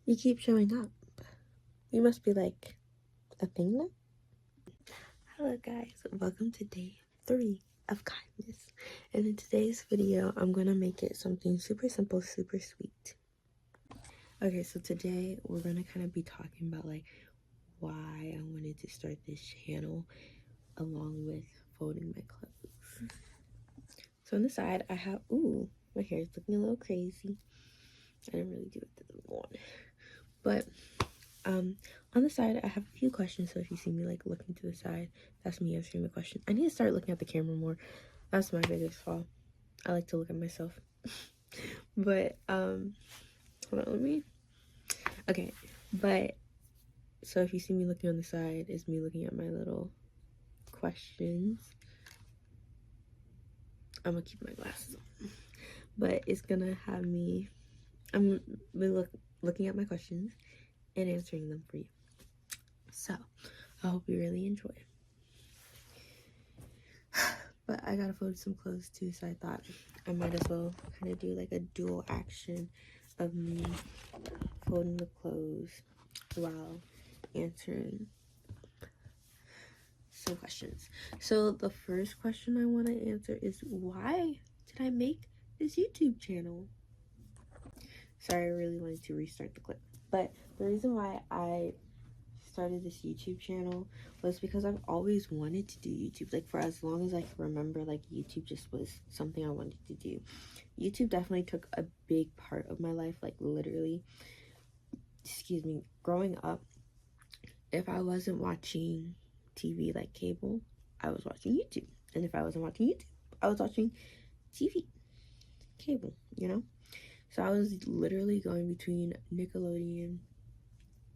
You keep showing up. You must be like a thing now. Hello guys, welcome to day 3 of Kaimas. And in today's video, I'm gonna make it something super simple, super sweet. Okay, so today we're gonna kind of be talking about like why I wanted to start this channel along with folding my clothes. So on the side I have, ooh, my hair is looking a little crazy. I didn't really do it to the lawn. But on the side I have a few questions, so if you see me like looking to the side, that's me answering the question. I need to start looking at the camera more. That's my biggest flaw. I like to look at myself. But hold on, let me, okay, but so if you see me looking on the side, it's me looking at my little questions. I'm gonna keep my glasses on, but it's gonna have me, I'm looking at my questions and answering them for you. So I hope you really enjoy. But I gotta fold some clothes too, so I thought I might as well kind of do like a dual action of me folding the clothes while answering some questions. So the first question I want to answer is, why did I make this YouTube channel? Sorry, I really wanted to restart the clip, but the reason why I started this YouTube channel was because I've always wanted to do YouTube. Like for as long as I can remember, like YouTube just was something I wanted to do. YouTube definitely took a big part of my life, like literally, excuse me, growing up. If I wasn't watching TV like cable, I was watching YouTube. And if I wasn't watching YouTube, I was watching TV, cable, you know? So I was literally going between Nickelodeon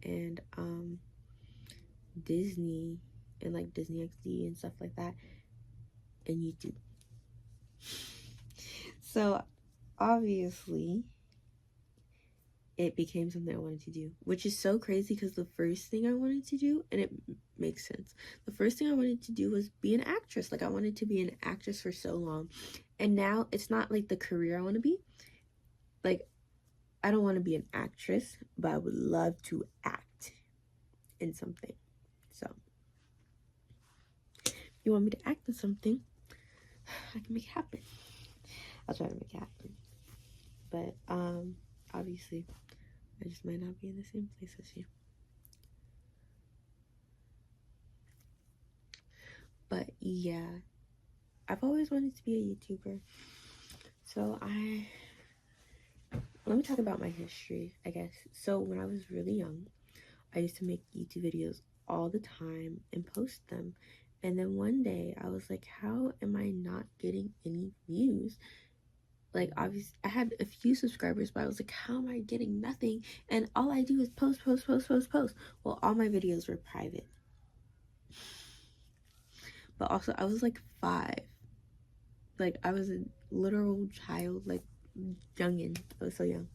and Disney and like Disney XD and stuff like that, and YouTube. So obviously it became something I wanted to do, which is so crazy because the first thing I wanted to do, and it makes sense, the first thing I wanted to do was be an actress. Like I wanted to be an actress for so long, and now it's not like the career I want to be. Like I don't want to be an actress, but I would love to act in something. So if you want me to act in something, I can make it happen. I'll try to make it happen. But obviously I just might not be in the same place as you. But yeah, I've always wanted to be a YouTuber. So let me talk about my history, I guess. So when I was really young, I used to make YouTube videos all the time and post them. And then one day I was like, how am I not getting any views? Like obviously I had a few subscribers, but I was like, how am I getting nothing? And all I do is post. Well, all my videos were private. But also I was like 5. Like I was a literal child, like youngin. I was so young.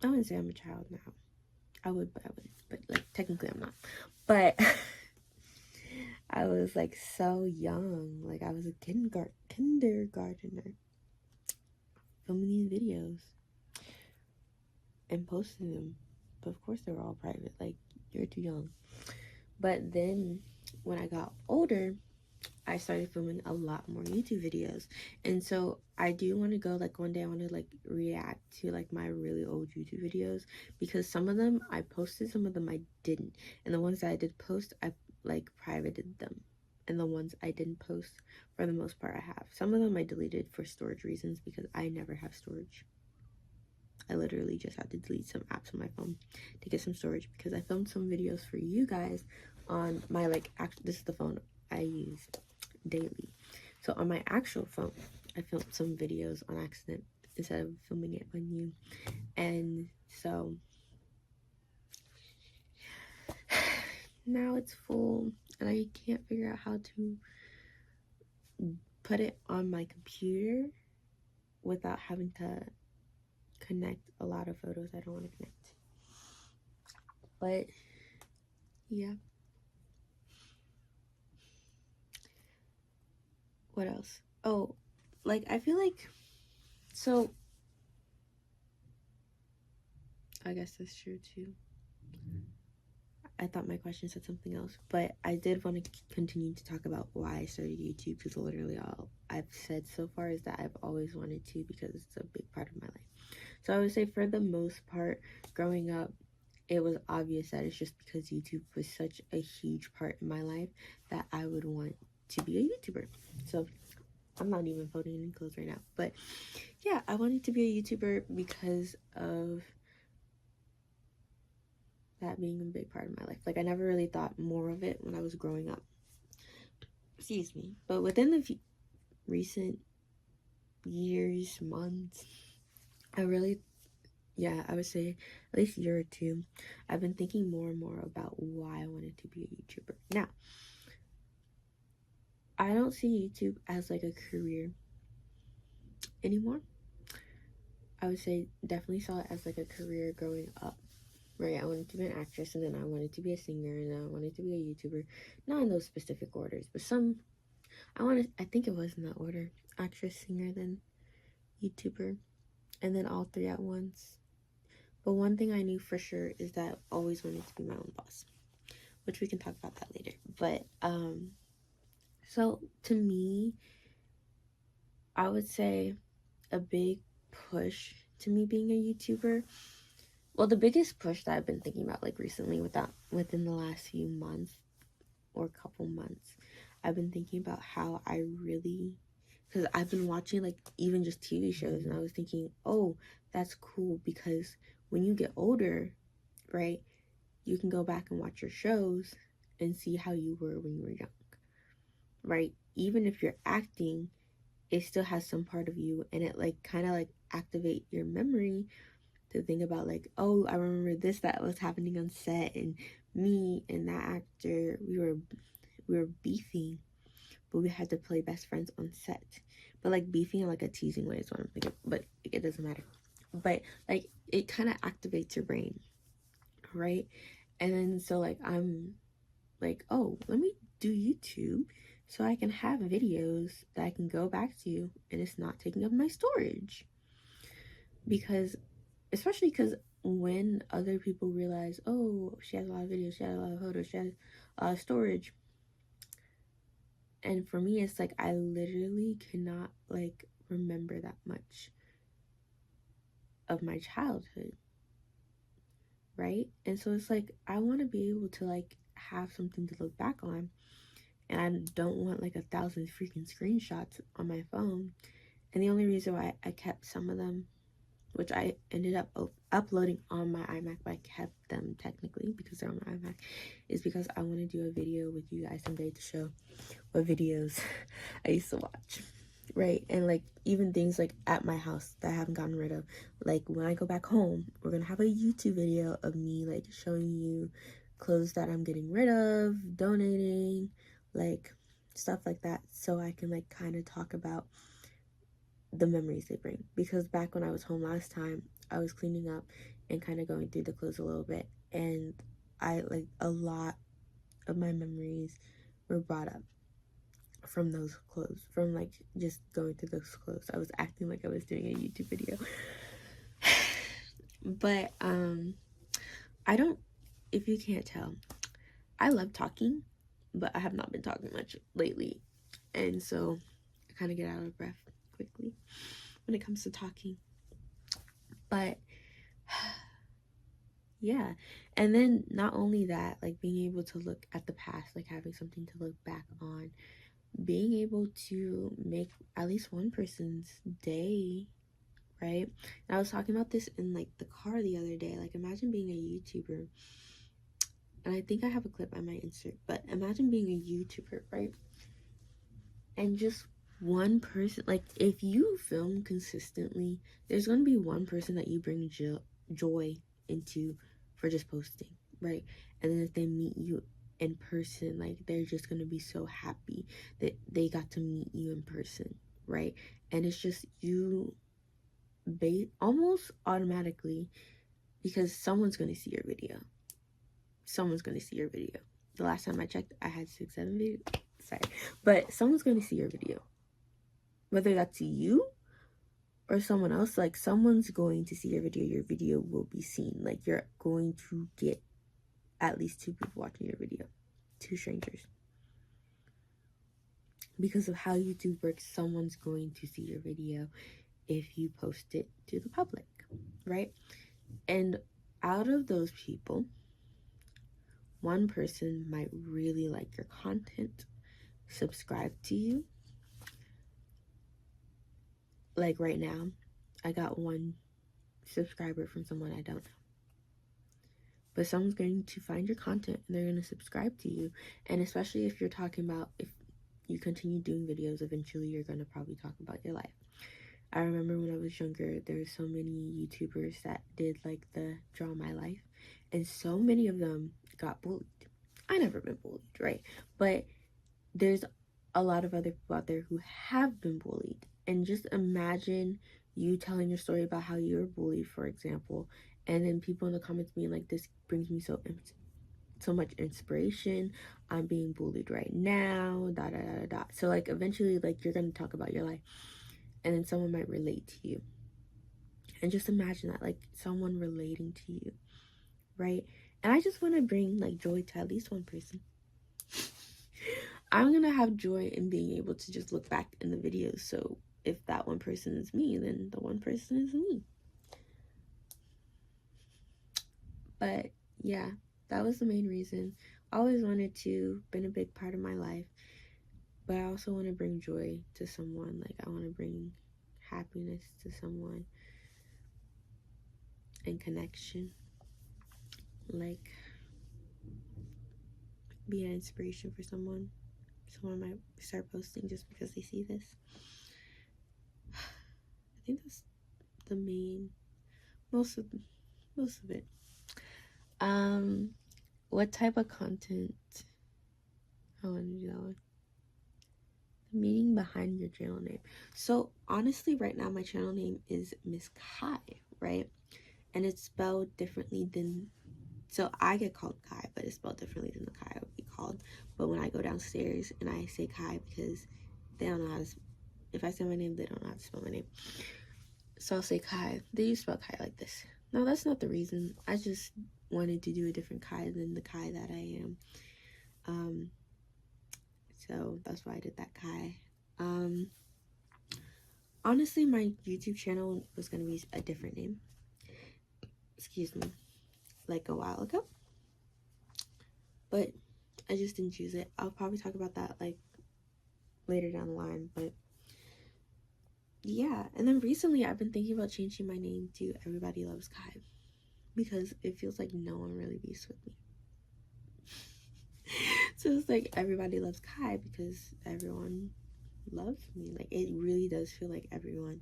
I wouldn't say I'm a child now. I would, but I wouldn't. But like technically I'm not. But I was like so young. Like I was a kindergartner filming these videos and posting them. But of course they were all private. Like you're too young. But then when I got older, I started filming a lot more YouTube videos. And so I do want to go, like one day I want to like react to like my really old YouTube videos, because some of them I posted, some of them I didn't. And the ones that I did post, I like privated them. And the ones I didn't post, for the most part, I have. Some of them I deleted for storage reasons, because I never have storage. I literally just had to delete some apps on my phone to get some storage, because I filmed some videos for you guys on my like this is the phone I use daily. So on my actual phone, I filmed some videos on accident instead of filming it on you. And so now it's full and I can't figure out how to put it on my computer without having to connect a lot of photos I don't want to connect. But yeah. What else? Oh, like I feel like, so I guess that's true too. I thought my question said something else, but I did want to continue to talk about why I started YouTube, because literally all I've said so far is that I've always wanted to, because it's a big part of my life. So I would say for the most part, growing up, it was obvious that it's just because YouTube was such a huge part in my life that I would want to be a YouTuber. So I'm not even folding any clothes right now, but yeah, I wanted to be a YouTuber because of that being a big part of my life. Like, I never really thought more of it when I was growing up. Excuse me. But within the recent years, months, I would say at least a year or two, I've been thinking more and more about why I wanted to be a YouTuber. Now, I don't see YouTube as like a career anymore. I would say definitely saw it as like a career growing up. Right, I wanted to be an actress, and then I wanted to be a singer, and then I wanted to be a YouTuber. Not in those specific orders, but I think it was in that order. Actress, singer, then YouTuber, and then all three at once. But one thing I knew for sure is that I always wanted to be my own boss, which we can talk about that later. But, so to me, I would say a big push to me being a YouTuber, well, the biggest push that I've been thinking about like recently within the last few months or couple months, I've been thinking about how because I've been watching like even just TV shows, and I was thinking, oh, that's cool, because when you get older, right, you can go back and watch your shows and see how you were when you were young, right? Even if you're acting, it still has some part of you, and it like kind of like activate your memory to think about like, oh, I remember this that was happening on set, and me and that actor, we were beefing, but we had to play best friends on set. But like beefing in like a teasing way is what I'm thinking, but it doesn't matter. But like it kind of activates your brain, right? And then so like I'm like, oh, let me do YouTube so I can have videos that I can go back to, and it's not taking up my storage. Because especially because when other people realize, oh, she has a lot of videos, she has a lot of photos, she has storage, and for me it's like I literally cannot like remember that much of my childhood, right? And so it's like I want to be able to like have something to look back on, and I don't want like 1,000 freaking screenshots on my phone. And the only reason why I kept some of them, which I ended up uploading on my iMac, but I kept them technically because they're on my iMac, is because I want to do a video with you guys someday to show what videos I used to watch, right? And like even things like at my house that I haven't gotten rid of. Like when I go back home, we're gonna have a YouTube video of me like showing you clothes that I'm getting rid of, donating, like stuff like that, so I can like kind of talk about the memories they bring. Because back when I was home last time, I was cleaning up and kind of going through the clothes a little bit, and I like a lot of my memories were brought up from those clothes, from like just going through those clothes. I was acting like I was doing a YouTube video. But I don't, if you can't tell, I love talking, but I have not been talking much lately, and so I kind of get out of breath quickly when it comes to talking. But yeah, and then not only that, like being able to look at the past, like having something to look back on, being able to make at least one person's day, right? And I was talking about this in like the car the other day. Like imagine being a YouTuber, and I think I have a clip I might insert, but imagine being a YouTuber, right? And just one person, like if you film consistently, there's going to be one person that you bring joy into for just posting, right? And then if they meet you in person, like they're just going to be so happy that they got to meet you in person, right? And it's just you almost automatically, because someone's going to see your video. Someone's going to see your video. The last time I checked, I had 6-7 videos. Sorry, but someone's going to see your video, whether that's you or someone else, like someone's going to see your video will be seen. Like you're going to get at least 2 people watching your video, 2 strangers. Because of how YouTube works, someone's going to see your video if you post it to the public, right? And out of those people, one person might really like your content, subscribe to you. Like right now, I got 1 subscriber from someone I don't know. But someone's going to find your content and they're going to subscribe to you. And especially if you're talking about, if you continue doing videos, eventually you're going to probably talk about your life. I remember when I was younger, there were so many YouTubers that did like the draw my life, and so many of them got bullied. I never been bullied, right? But there's a lot of other people out there who have been bullied. And just imagine you telling your story about how you were bullied, for example, and then people in the comments being like, this brings me so much inspiration. I'm being bullied right now, da da da da. So like eventually, like you're gonna talk about your life, and then someone might relate to you. And just imagine that, like someone relating to you, right? And I just want to bring like joy to at least one person. I'm gonna have joy in being able to just look back in the videos. So if that one person is me, then the one person is me. But yeah, that was the main reason. I always wanted to, been a big part of my life, but I also want to bring joy to someone. Like I want to bring happiness to someone and connection. Like be an inspiration for someone. Someone might start posting just because they see this. I think that's the main, most of it. What type of content? I want to do that one. The meaning behind your channel name. So honestly, right now my channel name is Miss Kai, right? And it's spelled differently than, so I get called Kai, but it's spelled differently than the Kai I would be called. But when I go downstairs and I say Kai, because they don't know how to, if I say my name, they don't know how to spell my name. So I'll say Kai. They used to spell Kai like this. No, that's not the reason. I just wanted to do a different Kai than the Kai that I am. So that's why I did that Kai. Honestly, my YouTube channel was going to be a different name. Excuse me. Like a while ago. But I just didn't choose it. I'll probably talk about that like later down the line. But yeah. And then recently I've been thinking about changing my name to Everybody Loves Kai. Because it feels like no one really beats with me. So it's like Everybody Loves Kai because everyone loves me. Like it really does feel like everyone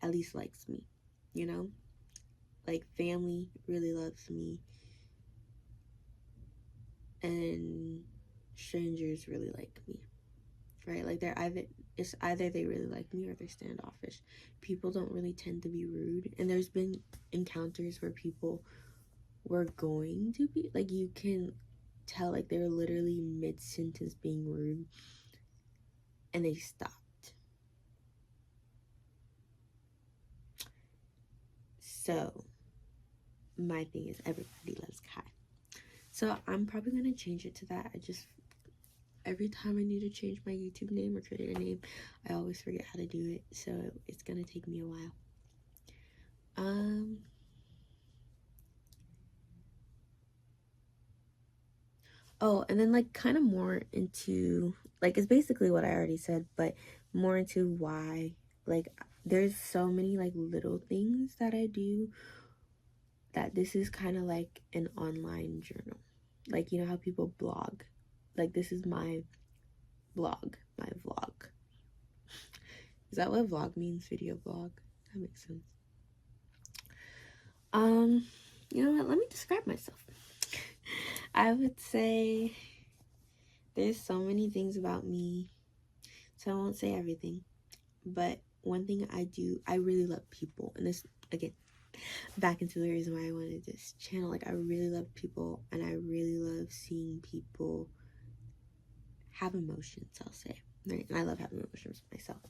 at least likes me, you know? Like family really loves me, and strangers really like me, right? Like it's either they really like me or they're standoffish. People don't really tend to be rude, and there's been encounters where people were going to be like, you can tell like they're literally mid-sentence being rude and they stopped. So my thing is Everybody Loves Kai. So I'm probably gonna change it to that. Every time I need to change my YouTube name or create a name, I always forget how to do it. So it's gonna take me a while. Oh, and then like kind of more into, like it's basically what I already said, but more into why, like there's so many like little things that I do that this is kind of like an online journal. Like, you know how people blog? Like this is my blog, my vlog. Is that what vlog means? Video vlog? That makes sense. You know what? Let me describe myself. I would say there's so many things about me, so I won't say everything. But one thing I do, I really love people. And this, again, back into the reason why I wanted this channel. Like, I really love people, and I really love seeing people have emotions, I'll say. Right? And I love having emotions myself.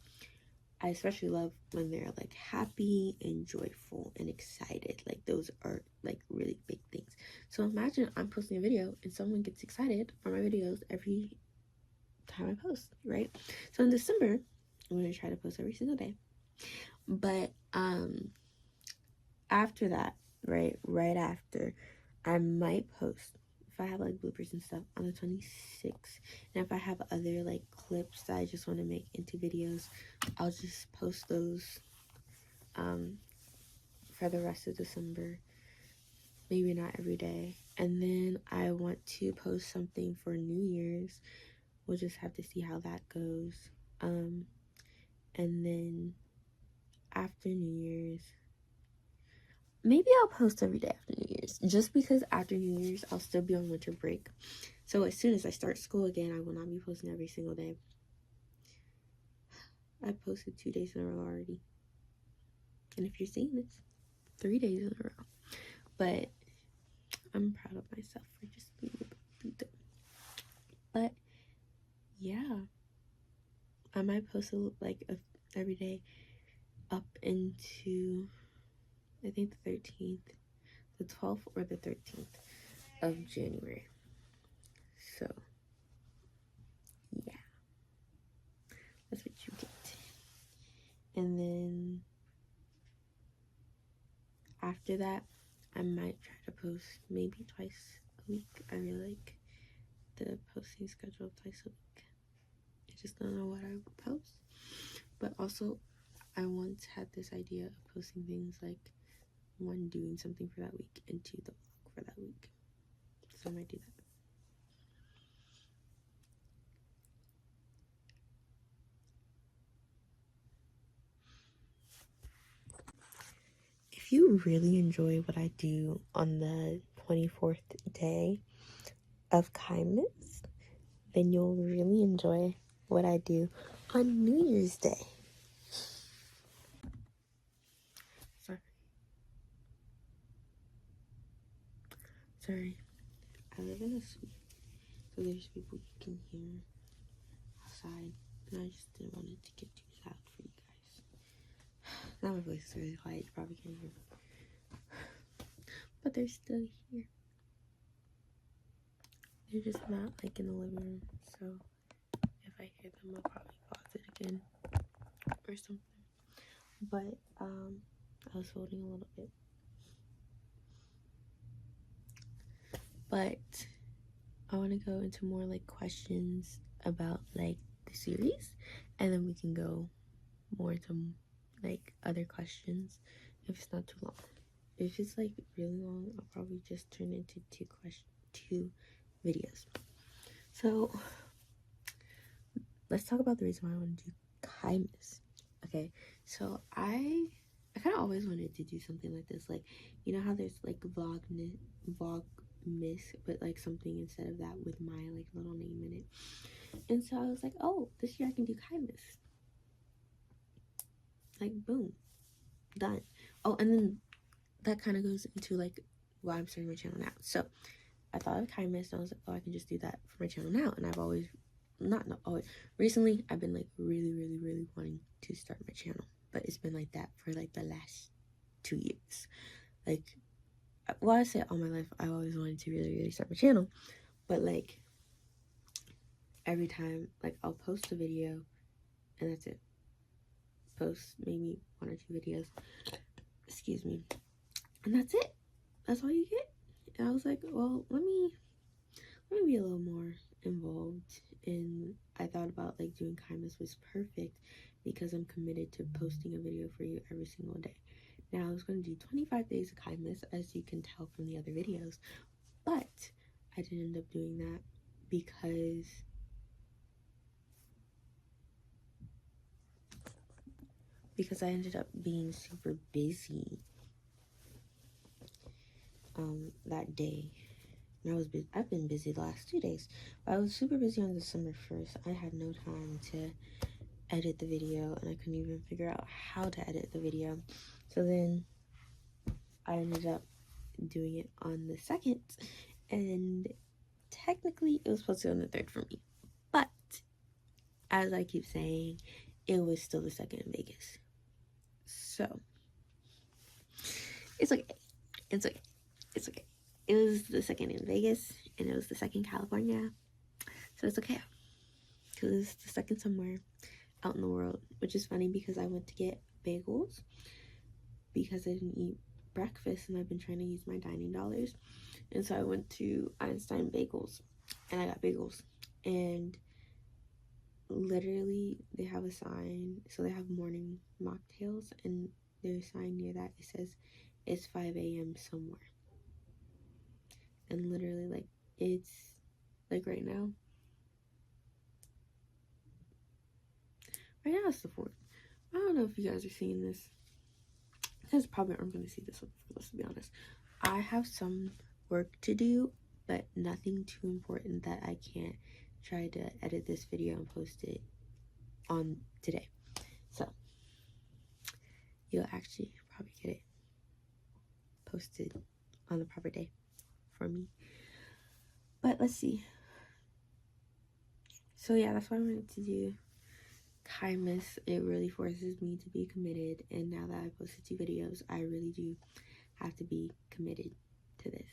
I especially love when they're like happy and joyful and excited. Like those are like really big things. So imagine I'm posting a video and someone gets excited for my videos every time I post, right? So in December, I'm gonna try to post every single day. But after that, right after, I might post if I have like bloopers and stuff on the 26th. And if I have other like clips that I just want to make into videos, I'll just post those for the rest of December. Maybe not every day. And then I want to post something for New Year's. We'll just have to see how that goes. And then after New Year's, maybe I'll post every day after New Year's, just because after New Year's I'll still be on winter break. So as soon as I start school again, I will not be posting every single day. I posted 2 days in a row already, and if you're seeing this, 3 days in a row. But I'm proud of myself for just being able to do that. But yeah, I might post every day up into, I think, the 13th, the 12th or the 13th of January. So yeah, that's what you get. And then after that, I might try to post maybe twice a week. I really like the posting schedule twice a week. I just don't know what I would post. But also, I once had this idea of posting things like, one, doing something for that week, and two, the vlog for that week. So I might do that. If you really enjoy what I do on the 24th day of Kaimas, then you'll really enjoy what I do on New Year's Day. Sorry. I live in a suite, so there's people you can hear outside, and I just didn't want it to get too loud for you guys. Now my voice is really quiet, you probably can't hear me. But they're still here. They're just not like in the living room, so if I hear them, I'll probably pause it again or something. But I was holding a little bit. But I want to go into more like questions about like the series, and then we can go more into like other questions if it's not too long. If it's like really long, I'll probably just turn it into two videos. So let's talk about the reason why I want to do Kaimas. Okay, so I kind of always wanted to do something like this. Like, you know how there's like Vlogmas, but like something instead of that with my like little name in it. And so I was like, oh, this year I can do Kaimas. Like, boom, done. Oh, and then that kind of goes into like why I'm starting my channel now. So I thought of Kaimas, and I was like, oh, I can just do that for my channel now. And I've always, not always, recently I've been like really wanting to start my channel, but it's been like that for like the last 2 years. Like, well, I say all my life I always wanted to really start my channel, but like every time, like, I'll post a video and that's it. Post maybe 1 or 2 videos, excuse me, and that's it. That's all you get. And I was like, well, let me be a little more involved. And I thought about like doing Kaimas was perfect because I'm committed to posting a video for you every single day. Now I was going to do 25 days of Kaimas, as you can tell from the other videos, but I didn't end up doing that because I ended up being super busy that day. And I've been busy the last 2 days, but I was super busy on December 1st. I had no time to edit the video, and I couldn't even figure out how to edit the video. So then I ended up doing it on the 2nd, and technically it was supposed to be on the 3rd for me. But as I keep saying, it was still the second in Vegas. So it's okay. It's okay. It's okay. It was the second in Vegas, and it was the second in California. So it's okay. Because it's the second somewhere out in the world. Which is funny because I went to get bagels because I didn't eat breakfast, and I've been trying to use my dining dollars. And so I went to Einstein Bagels, and I got bagels. And literally, they have a sign. So they have morning mocktails, and there's a sign near that. It says, it's 5 a.m. somewhere. And literally, like, it's, like, right now. Right now, it's the 4th. I don't know if you guys are seeing this. You guys probably aren't going to see this one, let's be honest. I have some work to do, but nothing too important that I can't try to edit this video and post it on today. So you'll actually probably get it posted on the proper day for me. But let's see. So yeah, that's what I wanted to do. Kaimas, it really forces me to be committed, and now that I posted 2 videos, I really do have to be committed to this.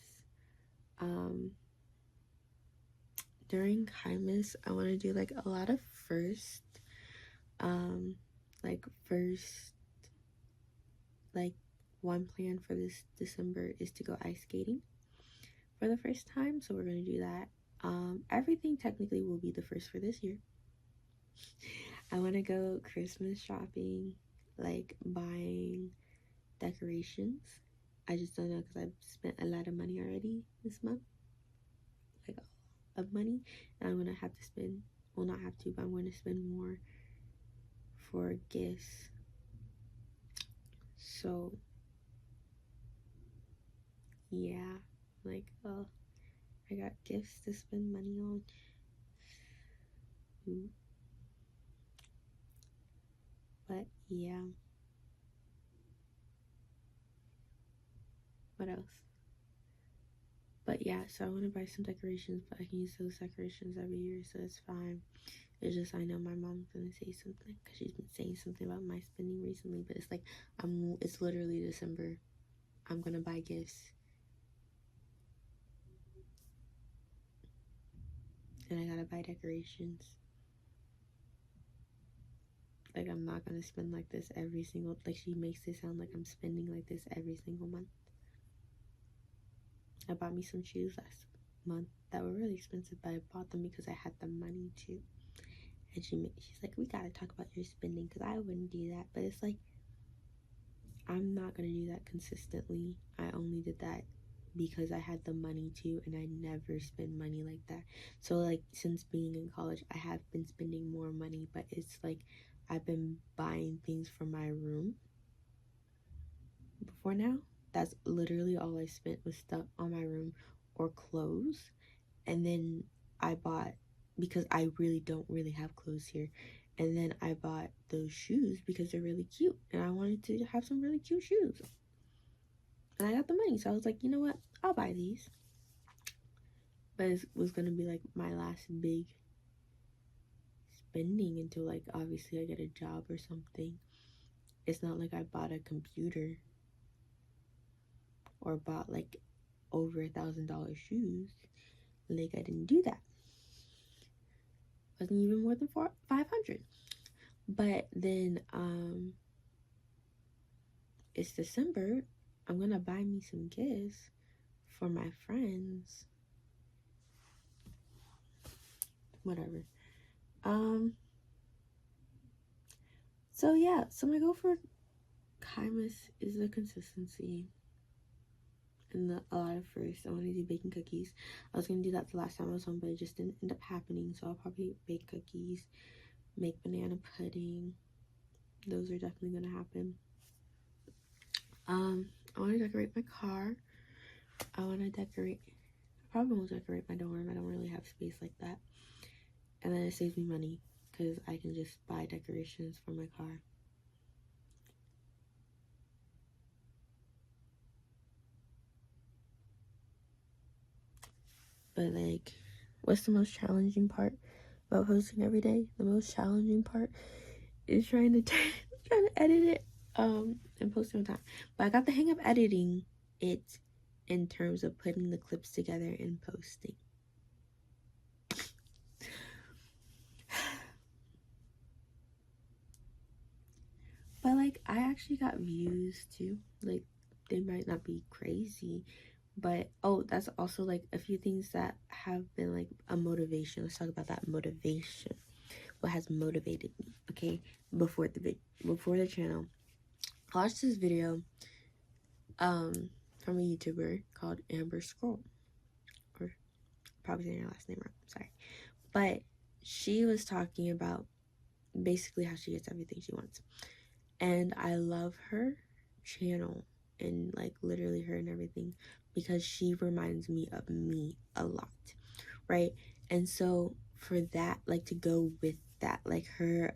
During Kaimas, I want to do like a lot of first, one plan for this December is to go ice skating for the first time, so we're going to do that. Everything technically will be the first for this year. I want to go Christmas shopping, like buying decorations. I just don't know because I've spent a lot of money already this month, like a lot of money, and I'm gonna have to spend, well, not have to, but I'm going to spend more for gifts. So yeah, like, I got gifts to spend money on. But yeah, what else? But yeah, so I want to buy some decorations, but I can use those decorations every year, so it's fine. It's just, I know my mom's gonna say something because she's been saying something about my spending recently, but it's like, it's literally December. I'm gonna buy gifts, and I gotta buy decorations. Like, I'm not gonna spend like this every single, like, she makes it sound like I'm spending like this every single month. I bought me some shoes last month that were really expensive, but I bought them because I had the money to. And she's like, we gotta talk about your spending, because I wouldn't do that. But it's like, I'm not gonna do that consistently. I only did that because I had the money to, and I never spend money like that. So like, since being in college, I have been spending more money, but it's like, I've been buying things for my room before now. That's literally all I spent, was stuff on my room or clothes. And then I bought, because I really don't really have clothes here, and then I bought those shoes because they're really cute, and I wanted to have some really cute shoes, and I got the money, so I was like, you know what, I'll buy these. But it was gonna be like my last big spending until, like, obviously I get a job or something. It's not like I bought a computer or bought like over $1,000 shoes. Like, I didn't do that. Wasn't even more than 500. But then it's December. I'm gonna buy me some gifts for my friends. Whatever. So yeah, so my goal for Kaimas is the consistency and a lot of first. I want to do baking cookies. I was gonna do that the last time I was home, but it just didn't end up happening. So I'll probably bake cookies, make banana pudding. Those are definitely gonna happen. I want to decorate my car. I probably won't decorate my dorm. I don't really have space like that. And then it saves me money because I can just buy decorations for my car. But like, what's the most challenging part about posting every day? The most challenging part is trying to edit it and post it on time. But I got the hang of editing it in terms of putting the clips together and posting. But like, I actually got views too. Like, they might not be crazy, but oh, that's also like a few things that have been like a motivation. Let's talk about that motivation. What has motivated me? Okay, before the channel, I watched this video from a YouTuber called Amber Scroll, or probably saying her last name wrong. Sorry, but she was talking about basically how she gets everything she wants, and I love her channel and like literally her and everything because she reminds me of me a lot, right? And so for that, like to go with that, like her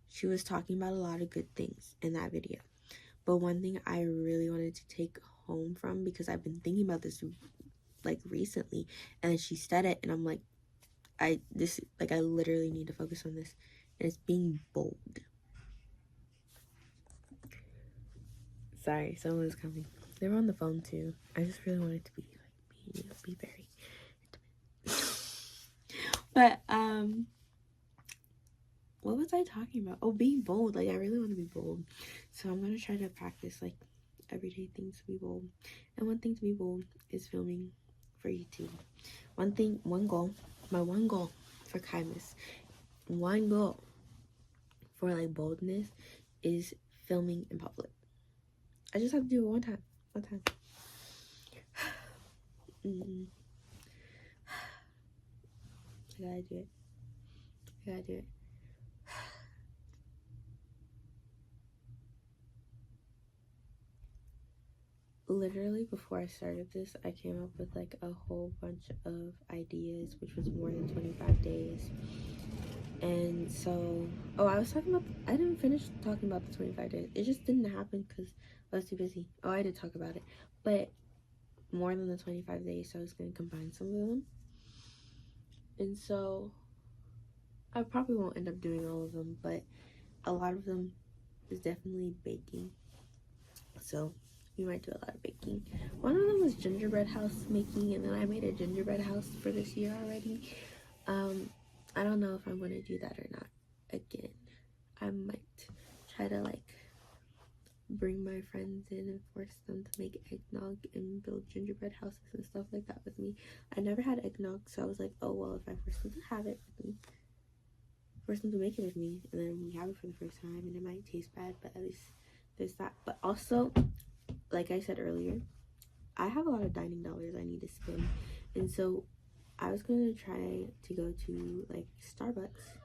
she was talking about a lot of good things in that video. But one thing I really wanted to take home from, because I've been thinking about this like recently, and then she said it and I'm like, I literally need to focus on this, and it's being bold. Sorry, someone's coming. They were on the phone too. I just really wanted to be like be very intimate. But what was I talking about? Oh, being bold. Like, I really want to be bold, so I'm gonna try to practice like everyday things to be bold. And one thing to be bold is filming for YouTube. One goal for Kaimas, one goal for like boldness is filming in public. I just have to do it one time. I gotta do it. Literally before I started this, I came up with like a whole bunch of ideas, which was more than 25 days. And so, I didn't finish talking about the 25 days. It just didn't happen because I was too busy. I did talk about it, but more than the 25 days, so I was going to combine some of them. And so I probably won't end up doing all of them, but a lot of them is definitely baking. So we might do a lot of baking. One of them was gingerbread house making, and then I made a gingerbread house for this year already. I don't know if I'm going to do that or not again. I might try to like bring my friends in and force them to make eggnog and build gingerbread houses and stuff like that with me. I never had eggnog, so I was like, oh well, if I force them to have it with me, force them to make it with me, and then we have it for the first time, and it might taste bad, but at least there's that. But also, like I said earlier, I have a lot of dining dollars I need to spend, and so I was going to try to go to like Starbucks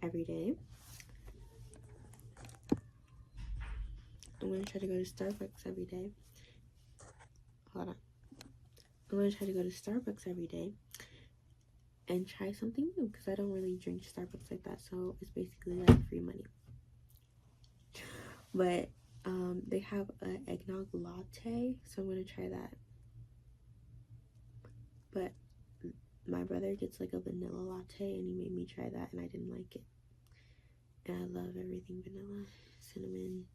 every day. I'm going to try to go to Starbucks every day. Hold on. I'm going to try to go to Starbucks every day and try something new, because I don't really drink Starbucks like that, so it's basically like free money. But they have an eggnog latte, so I'm going to try that. But my brother gets like a vanilla latte, and he made me try that, and I didn't like it. And I love everything vanilla, cinnamon.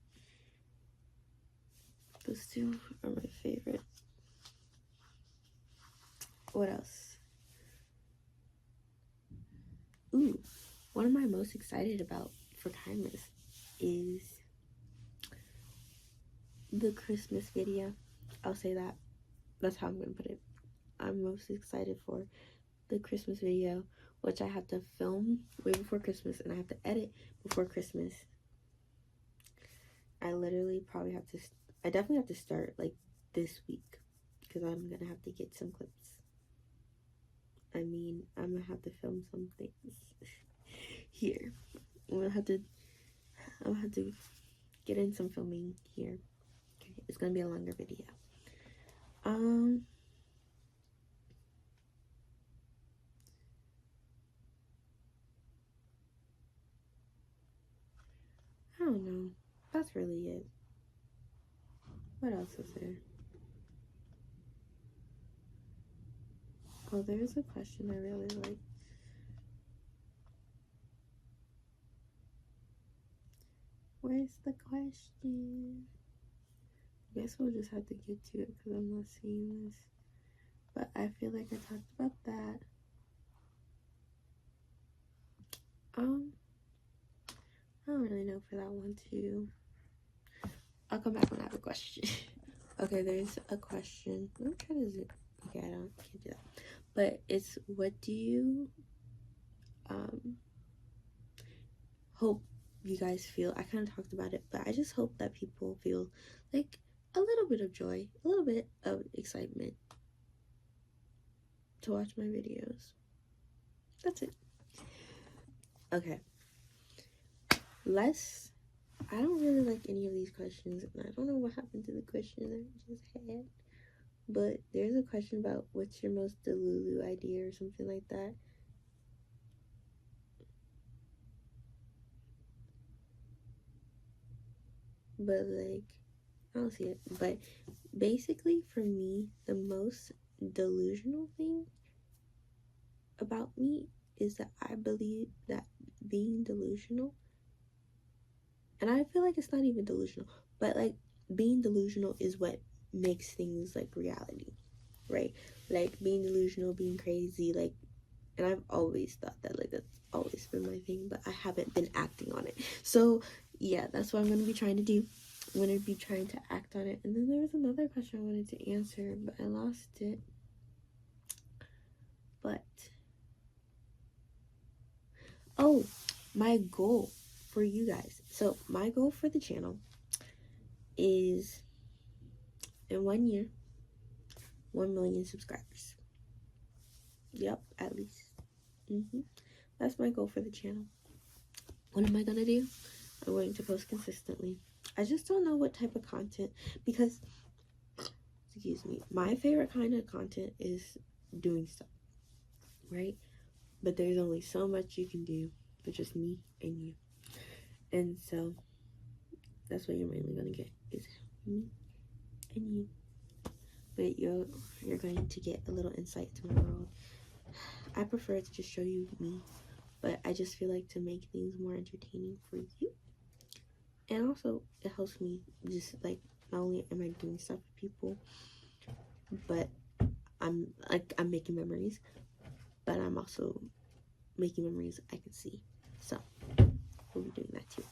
Those two are my favorite. What else? Ooh, one of my most excited about for Kaimas is the Christmas video. I'll say that. That's how I'm gonna put it. I'm most excited for the Christmas video, which I have to film way before Christmas and I have to edit before Christmas. I definitely have to start like this week, because I'm gonna have to get some clips. I mean, I'm gonna have to film some things here. I'm gonna have to get in some filming here. Okay, it's gonna be a longer video. I don't know. That's really it. What else is there? Oh, there's a question I really like. Where's the question? I guess we'll just have to get to it because I'm not seeing this. But I feel like I talked about that. I don't really know for that one too. I'll come back when I have a question. Okay, there's a question. I'm trying to zoom. Okay, can't do that. But it's, what do you hope you guys feel? I kind of talked about it, but I just hope that people feel like a little bit of joy, a little bit of excitement to watch my videos. That's it. Okay. I don't really like any of these questions, and I don't know what happened to the question that we just had. But there's a question about what's your most delulu idea or something like that. But like, I don't see it. But basically, for me, the most delusional thing about me is that I believe that being delusional, and I feel like it's not even delusional, but like being delusional is what makes things like reality, right? Like being delusional, being crazy, like, and I've always thought that, like, that's always been my thing, but I haven't been acting on it. So yeah, that's what I'm gonna be trying to do. I'm gonna be trying to act on it. And then there was another question I wanted to answer, but I lost it. But oh, my goal for you guys. So my goal for the channel is, in 1 year, 1 million subscribers. Yep, at least. That's my goal for the channel. What am I gonna do? I'm going to post consistently. I just don't know what type of content, because, excuse me, my favorite kind of content is doing stuff, right? But there's only so much you can do with just me and you. And so that's what you're mainly gonna get, is me and you. But you're going to get a little insight to my world. I prefer to just show you me, but I just feel like to make things more entertaining for you. And also it helps me, just like, not only am I doing stuff for people, but I'm making memories, but I'm also making memories I can see. So we'll be doing that too.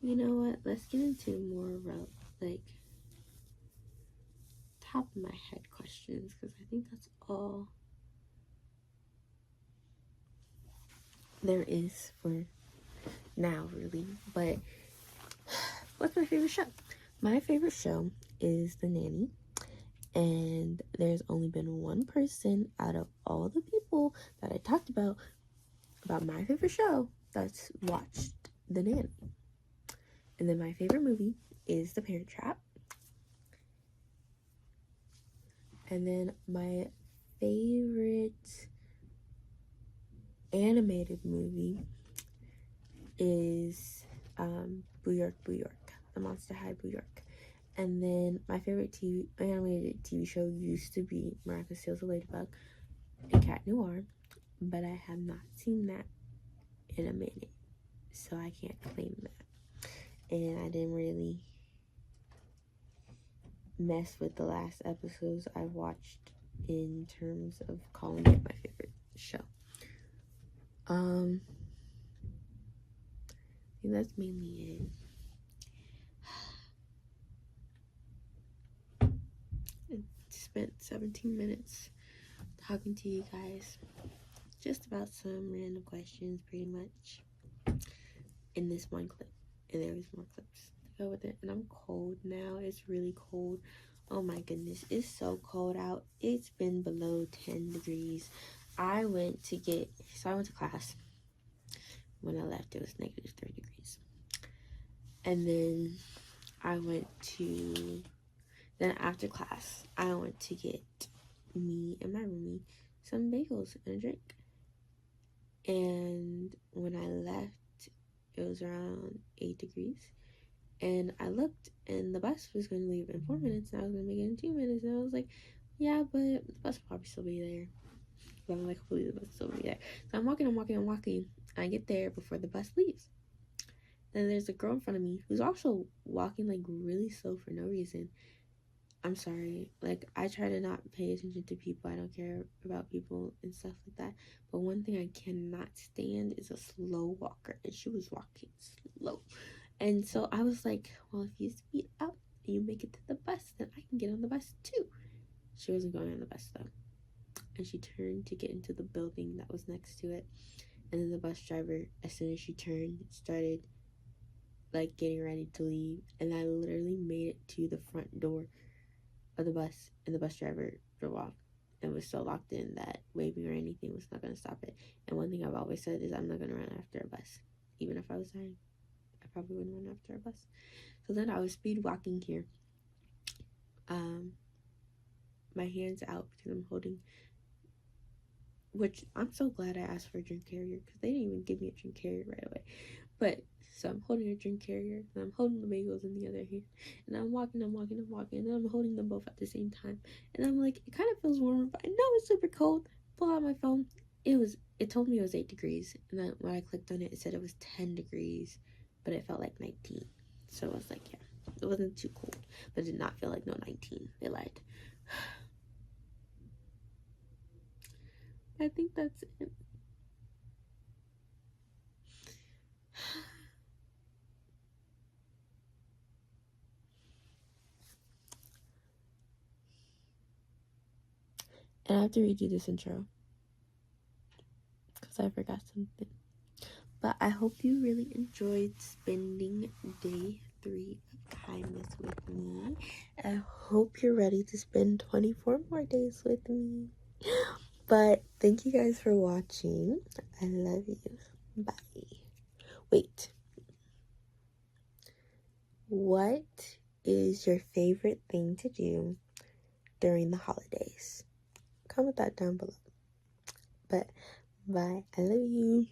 You know what? Let's get into more about, like, top of my head questions, because I think that's all there is for now, really. But what's my favorite show? My favorite show is The Nanny. And there's only been one person out of all the people that I talked about my favorite show that's watched The Nanny. And then my favorite movie is The Parent Trap. And then my favorite animated movie is Boo York, Boo York, The Monster High Boo York. And then my favorite animated TV show used to be Miraculous Tales of Ladybug and Cat Noir, but I have not seen that in a minute, so I can't claim that. And I didn't really mess with the last episodes I watched in terms of calling it my favorite show. I think that's mainly it. I spent 17 minutes talking to you guys just about some random questions, pretty much, in this one clip. And there was more clips to go with it. And I'm cold now. It's really cold. Oh my goodness, it's so cold out. It's been below 10 degrees. I went to class. When I left, it was negative 3 degrees. And then after class, I went to get me and my roomie some bagels and a drink. And when I left, it was around 8 degrees. And I looked, and the bus was going to leave in 4 minutes, and I was going to make it in 2 minutes. And I was like, yeah, but the bus will probably still be there. But I'm like, hopefully the bus is over there. So I'm walking. I get there before the bus leaves. Then there's a girl in front of me who's also walking like really slow for no reason. I'm sorry. Like, I try to not pay attention to people. I don't care about people and stuff like that. But one thing I cannot stand is a slow walker. And she was walking slow. And so I was like, well, if you speed up and you make it to the bus, then I can get on the bus too. She wasn't going on the bus though. And she turned to get into the building that was next to it. And then the bus driver, as soon as she turned, started like getting ready to leave. And I literally made it to the front door of the bus, and the bus driver drove off and was so locked in that waving or anything was not going to stop it. And one thing I've always said is I'm not going to run after a bus. Even if I was dying, I probably wouldn't run after a bus. So then I was speed walking here. My hands out because I'm holding, which I'm so glad I asked for a drink carrier because they didn't even give me a drink carrier right away. But so I'm holding a drink carrier and I'm holding the bagels in the other hand, and I'm walking, and then I'm holding them both at the same time. And I'm like, it kind of feels warmer, but I know it's super cold. Pull out my phone. It told me it was 8 degrees, and then when I clicked on it, it said it was 10 degrees, but it felt like 19. So I was like, yeah, it wasn't too cold, but it did not feel like no 19. They lied. I think that's it. And I have to redo this intro because I forgot something. But I hope you really enjoyed spending day 3 of Kaimas with me. I hope you're ready to spend 24 more days with me. But thank you guys for watching. I love you. Bye. Wait. What is your favorite thing to do during the holidays? Comment that down below. But bye. I love you.